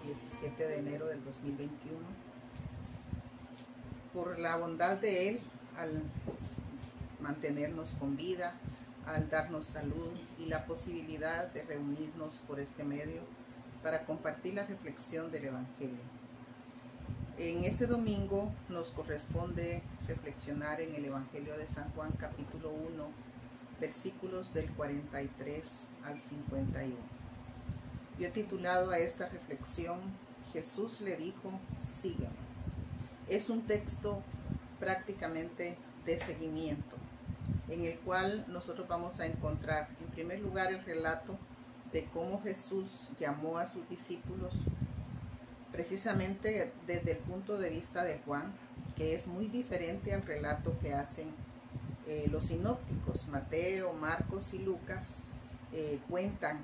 17 de enero del 2021. Por la bondad de Él, al mantenernos con vida, al darnos salud y la posibilidad de reunirnos por este medio para compartir la reflexión del Evangelio. En este domingo nos corresponde reflexionar en el Evangelio de San Juan, capítulo 1, versículos del 43 al 51. Yo he titulado a esta reflexión, Jesús le dijo, sígueme. Es un texto prácticamente de seguimiento, en el cual nosotros vamos a encontrar, en primer lugar, el relato de cómo Jesús llamó a sus discípulos, precisamente desde el punto de vista de Juan, que es muy diferente al relato que hacen los sinópticos. Mateo, Marcos y Lucas cuentan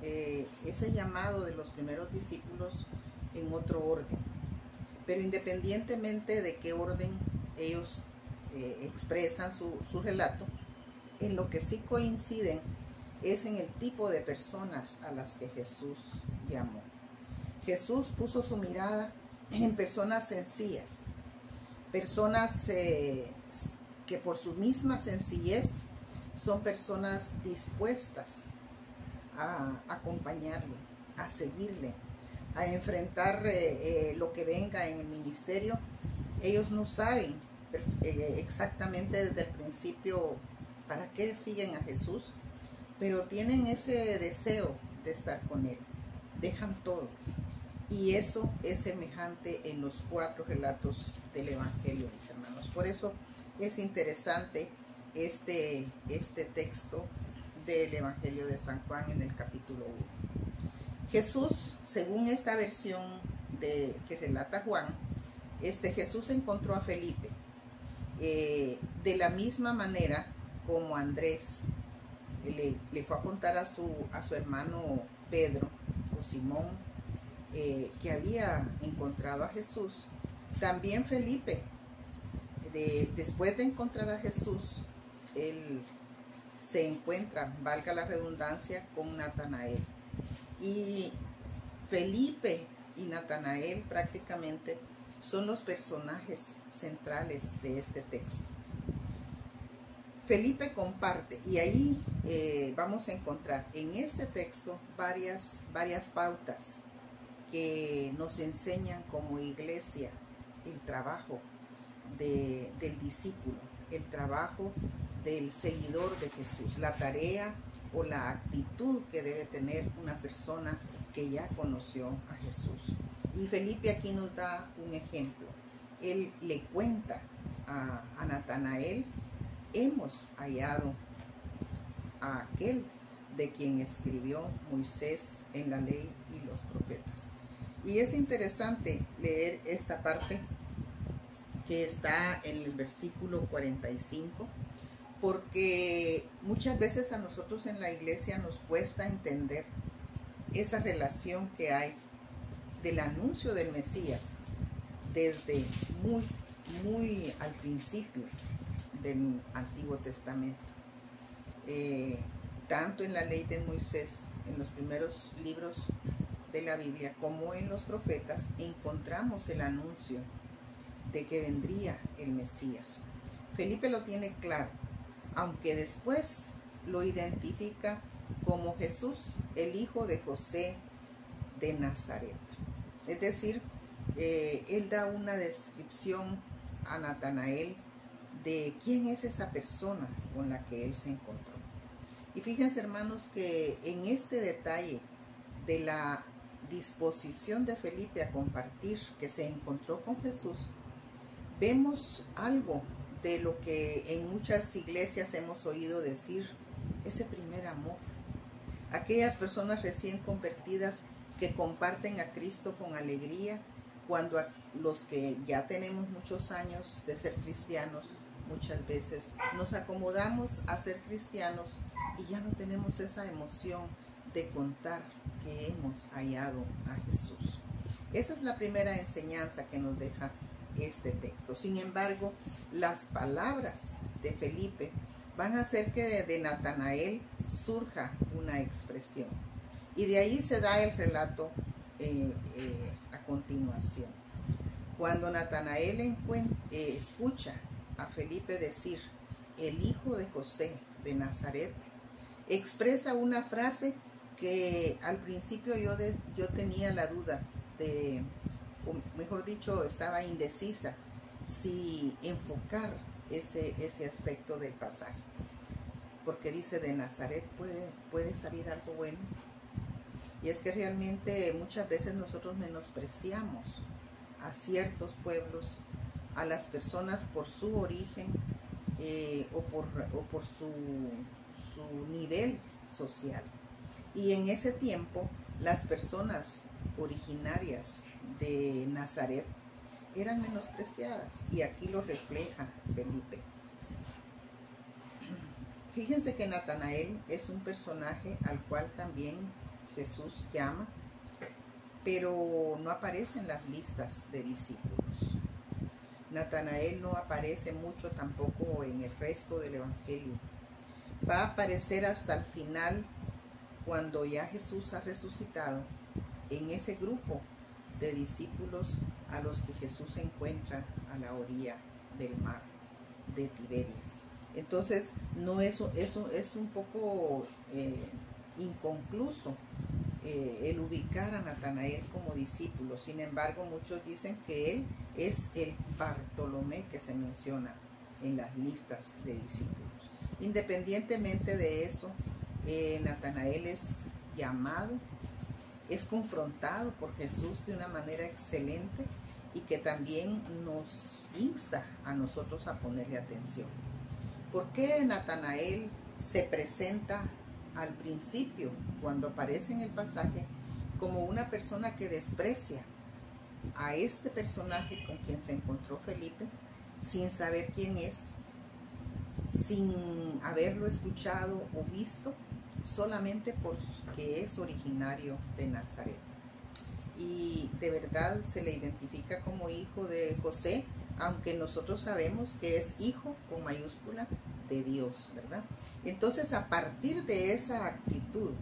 ese llamado de los primeros discípulos en otro orden. Pero independientemente de qué orden ellos expresan su relato, en lo que sí coinciden es en el tipo de personas a las que Jesús llamó. Jesús puso su mirada en personas sencillas, personas que por su misma sencillez son personas dispuestas a acompañarle, a seguirle, a enfrentar lo que venga en el ministerio. Ellos no saben exactamente desde el principio para qué siguen a Jesús, pero tienen ese deseo de estar con Él, dejan todo. Y eso es semejante en los 4 relatos del Evangelio, mis hermanos. Por eso es interesante este texto del Evangelio de San Juan en el capítulo 1. Jesús, según esta versión que relata Juan, Jesús encontró a Felipe de la misma manera como Andrés le fue a contar a su hermano Pedro o Simón que había encontrado a Jesús. También Felipe, después de encontrar a Jesús, él se encuentra, valga la redundancia, con Natanael. Y Felipe y Natanael prácticamente son los personajes centrales de este texto. Felipe comparte, y ahí vamos a encontrar en este texto varias pautas que nos enseñan como iglesia el trabajo del discípulo, el trabajo del seguidor de Jesús, la tarea o la actitud que debe tener una persona que ya conoció a Jesús. Y Felipe aquí nos da un ejemplo. Él le cuenta a Natanael, hemos hallado a aquel de quien escribió Moisés en la ley y los profetas. Y es interesante leer esta parte que está en el versículo 45, porque muchas veces a nosotros en la iglesia nos cuesta entender esa relación que hay del anuncio del Mesías desde muy al principio del Antiguo Testamento. Tanto en la ley de Moisés, en los primeros libros de la Biblia, como en los profetas, encontramos el anuncio de que vendría el Mesías. Felipe lo tiene claro, aunque después lo identifica como Jesús, el hijo de José de Nazaret. Es decir, él da una descripción a Natanael de quién es esa persona con la que él se encontró. Y fíjense, hermanos, que en este detalle de la disposición de Felipe a compartir que se encontró con Jesús, vemos algo de lo que en muchas iglesias hemos oído decir, ese primer amor. Aquellas personas recién convertidas que comparten a Cristo con alegría, cuando a los que ya tenemos muchos años de ser cristianos, muchas veces nos acomodamos a ser cristianos y ya no tenemos esa emoción de contar que hemos hallado a Jesús. Esa es la primera enseñanza que nos deja este texto. Sin embargo, las palabras de Felipe van a hacer que de Natanael surja una expresión. Y de ahí se da el relato a continuación. Cuando Natanael escucha a Felipe decir, el hijo de José de Nazaret, expresa una frase que al principio yo tenía la duda de, o mejor dicho, estaba indecisa si enfocar ese aspecto del pasaje. Porque dice, de Nazaret puede salir algo bueno. Y es que realmente muchas veces nosotros menospreciamos a ciertos pueblos, a las personas por su origen o por su nivel social. Y en ese tiempo las personas originarias de Nazaret eran menospreciadas, y aquí lo refleja Felipe. Fíjense que Natanael es un personaje al cual también Jesús llama, pero no aparece en las listas de discípulos. Natanael no aparece mucho tampoco en el resto del Evangelio. Va a aparecer hasta el final, cuando ya Jesús ha resucitado, en ese grupo de discípulos a los que Jesús se encuentra a la orilla del mar de Tiberias. Entonces, no es un poco inconcluso el ubicar a Natanael como discípulo. Sin embargo, muchos dicen que él es el Bartolomé que se menciona en las listas de discípulos. Independientemente de eso, Natanael es llamado, es confrontado por Jesús de una manera excelente, y que también nos insta a nosotros a ponerle atención. ¿Por qué Natanael se presenta al principio, cuando aparece en el pasaje, como una persona que desprecia a este personaje con quien se encontró Felipe, sin saber quién es, sin haberlo escuchado o visto, solamente porque es originario de Nazaret? Y de verdad se le identifica como hijo de José, aunque nosotros sabemos que es hijo con mayúscula de Dios, ¿verdad? Entonces, a partir de esa actitud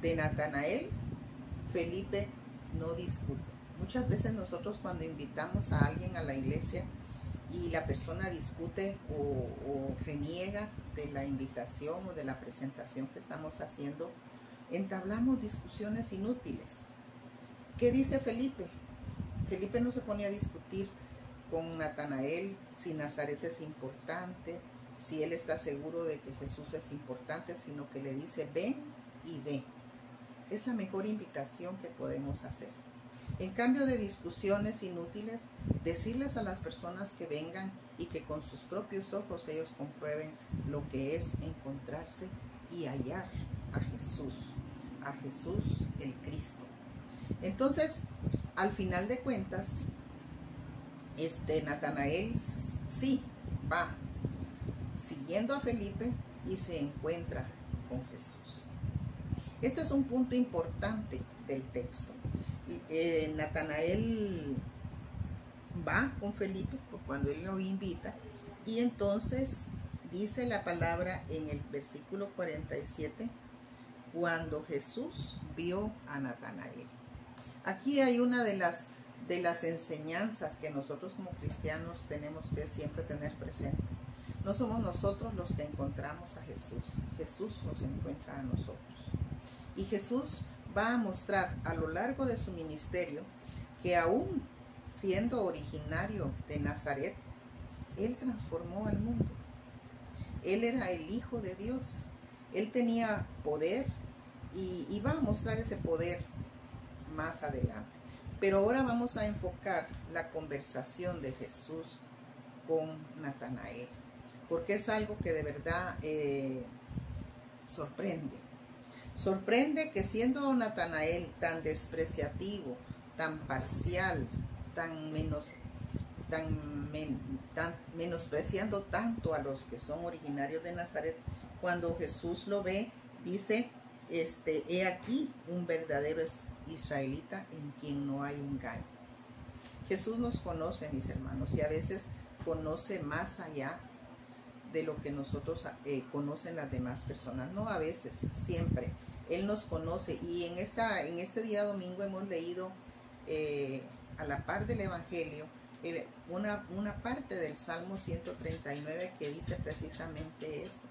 de Natanael, Felipe no discute. Muchas veces nosotros, cuando invitamos a alguien a la iglesia y la persona discute o reniega de la invitación o de la presentación que estamos haciendo, entablamos discusiones inútiles. ¿Qué dice Felipe? Felipe no se pone a discutir con Natanael si Nazaret es importante, si él está seguro de que Jesús es importante, sino que le dice, ven y ve. Es la mejor invitación que podemos hacer. En cambio de discusiones inútiles, decirles a las personas que vengan y que con sus propios ojos ellos comprueben lo que es encontrarse y hallar a Jesús el Cristo. Entonces, al final de cuentas, Natanael sí va siguiendo a Felipe y se encuentra con Jesús. Este es un punto importante del texto. Natanael va con Felipe cuando él lo invita, y entonces dice la palabra en el versículo 47, cuando Jesús vio a Natanael. Aquí hay una de las enseñanzas que nosotros como cristianos tenemos que siempre tener presente. No somos nosotros los que encontramos a Jesús. Jesús nos encuentra a nosotros. Y Jesús va a mostrar a lo largo de su ministerio que, aún siendo originario de Nazaret, Él transformó al mundo. Él era el Hijo de Dios. Él tenía poder y va a mostrar ese poder más adelante. Pero ahora vamos a enfocar la conversación de Jesús con Natanael, porque es algo que de verdad sorprende. Sorprende que, siendo Natanael tan despreciativo, tan parcial, tan menospreciando tanto a los que son originarios de Nazaret, cuando Jesús lo ve, dice, he aquí un verdadero israelita en quien no hay engaño. Jesús nos conoce, mis hermanos, y a veces conoce más allá de lo que nosotros conocen las demás personas. No a veces, siempre. Él nos conoce. Y en este día domingo hemos leído a la par del Evangelio una parte del Salmo 139 que dice precisamente eso.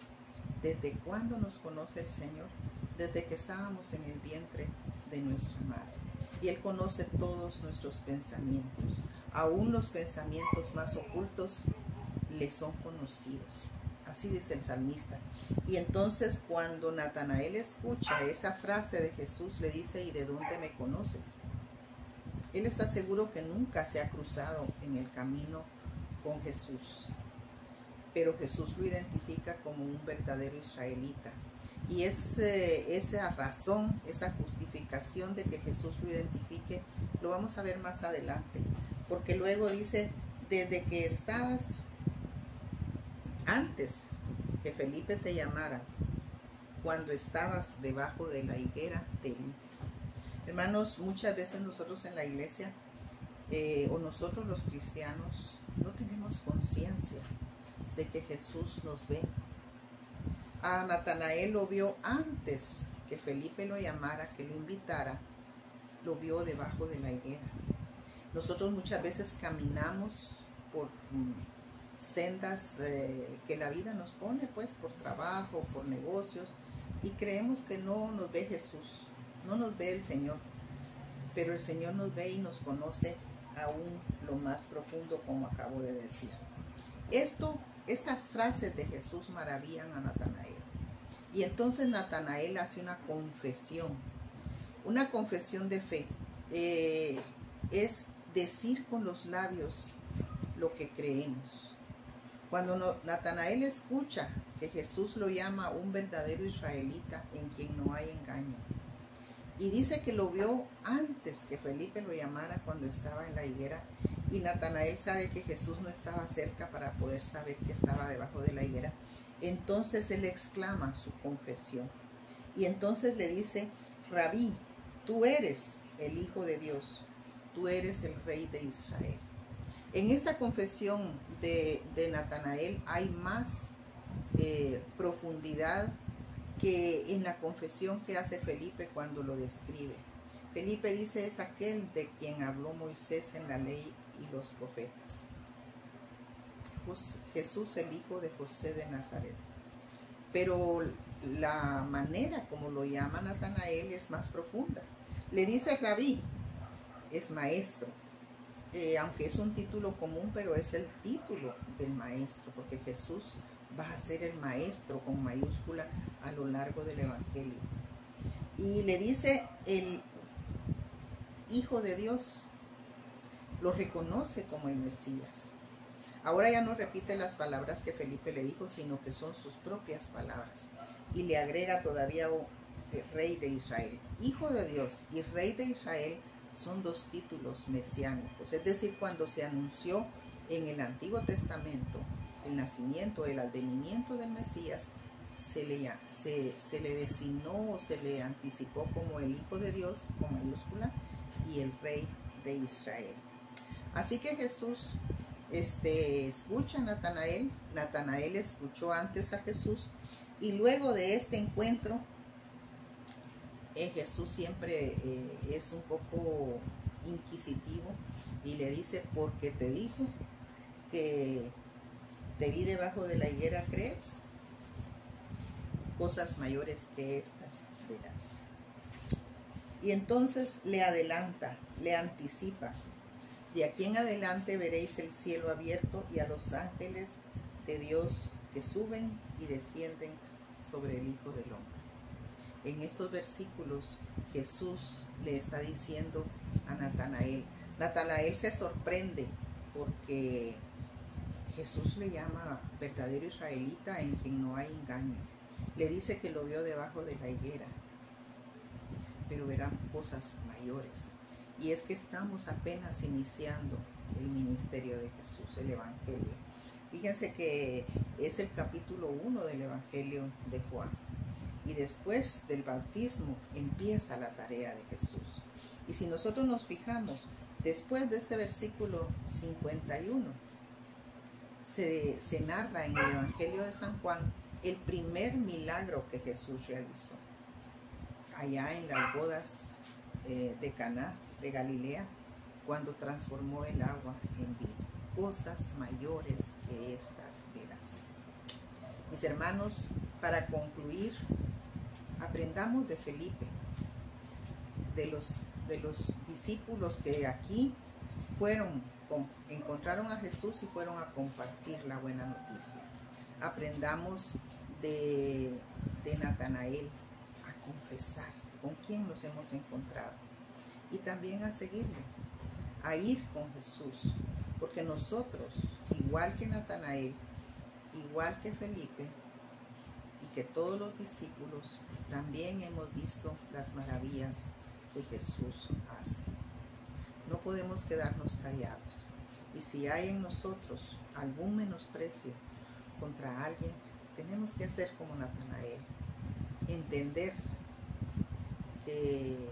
¿Desde cuándo nos conoce el Señor? Desde que estábamos en el vientre de nuestra madre. Y Él conoce todos nuestros pensamientos. Aún los pensamientos más ocultos le son conocidos. Así dice el salmista. Y entonces cuando Natanael escucha esa frase de Jesús, le dice: ¿y de dónde me conoces? Él está seguro que nunca se ha cruzado en el camino con Jesús. Pero Jesús lo identifica como un verdadero israelita. Y esa razón, esa justificación de que Jesús lo identifique, lo vamos a ver más adelante. Porque luego dice: desde que estabas, antes que Felipe te llamara, cuando estabas debajo de la higuera, te vi. Hermanos, muchas veces nosotros en la iglesia, o nosotros los cristianos, no tenemos conciencia de que Jesús nos ve. A Natanael lo vio antes que Felipe lo llamara, que lo invitara, lo vio debajo de la higuera. Nosotros muchas veces caminamos por sendas que la vida nos pone, pues por trabajo, por negocios, y creemos que no nos ve Jesús, no nos ve el Señor, pero el Señor nos ve y nos conoce aún lo más profundo, como acabo de decir. Estas frases de Jesús maravillan a Natanael. Y entonces Natanael hace una confesión de fe. Es decir con los labios lo que creemos. Cuando Natanael escucha que Jesús lo llama un verdadero israelita en quien no hay engaño, y dice que lo vio antes que Felipe lo llamara, cuando estaba en la higuera, y Natanael sabe que Jesús no estaba cerca para poder saber que estaba debajo de la higuera, entonces él exclama su confesión. Y entonces le dice: Rabí, tú eres el Hijo de Dios, tú eres el Rey de Israel. En esta confesión de Natanael hay más profundidad que en la confesión que hace Felipe cuando lo describe. Felipe dice: es aquel de quien habló Moisés en la ley y los profetas. Jesús, el hijo de José de Nazaret. Pero la manera como lo llama Natanael es más profunda. Le dice Rabí, es maestro. Aunque es un título común, pero es el título del maestro, porque Jesús va a ser el maestro con mayúscula a lo largo del Evangelio. Y le dice el Hijo de Dios, lo reconoce como el Mesías. Ahora ya no repite las palabras que Felipe le dijo, sino que son sus propias palabras. Y le agrega todavía Rey de Israel. Hijo de Dios y Rey de Israel son dos títulos mesiánicos. Es decir, cuando se anunció en el Antiguo Testamento el nacimiento, el advenimiento del Mesías, se le designó o se le anticipó como el Hijo de Dios, con mayúscula, y el Rey de Israel. Así que Jesús escucha a Natanael. Natanael escuchó antes a Jesús, y luego de este encuentro, Jesús siempre es un poco inquisitivo y le dice: porque te dije que te vi debajo de la higuera, ¿crees? Cosas mayores que estas verás. Y entonces le adelanta, le anticipa: de aquí en adelante veréis el cielo abierto y a los ángeles de Dios que suben y descienden sobre el Hijo del Hombre. En estos versículos Jesús le está diciendo a Natanael. Natanael se sorprende porque Jesús le llama verdadero israelita en quien no hay engaño. Le dice que lo vio debajo de la higuera, pero verán cosas mayores. Y es que estamos apenas iniciando el ministerio de Jesús, el Evangelio. Fíjense que es el capítulo 1 del Evangelio de Juan. Y después del bautismo empieza la tarea de Jesús. Y si nosotros nos fijamos, después de este versículo 51, se narra en el Evangelio de San Juan el primer milagro que Jesús realizó. allá en las bodas de Caná de Galilea, cuando transformó el agua en vino. Cosas mayores que estas verás. Mis hermanos, para concluir, aprendamos de Felipe, de los discípulos que aquí encontraron a Jesús y fueron a compartir la buena noticia. Aprendamos de Natanael a confesar con quién nos hemos encontrado y también a seguirle, a ir con Jesús, porque nosotros, igual que Natanael, igual que Felipe y que todos los discípulos, también hemos visto las maravillas que Jesús hace. No podemos quedarnos callados, y si hay en nosotros algún menosprecio contra alguien, tenemos que hacer como Natanael, entender que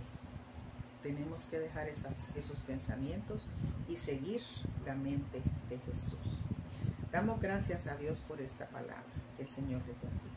tenemos que dejar esos pensamientos y seguir la mente de Jesús. Damos gracias a Dios por esta palabra. Que el Señor le bendiga.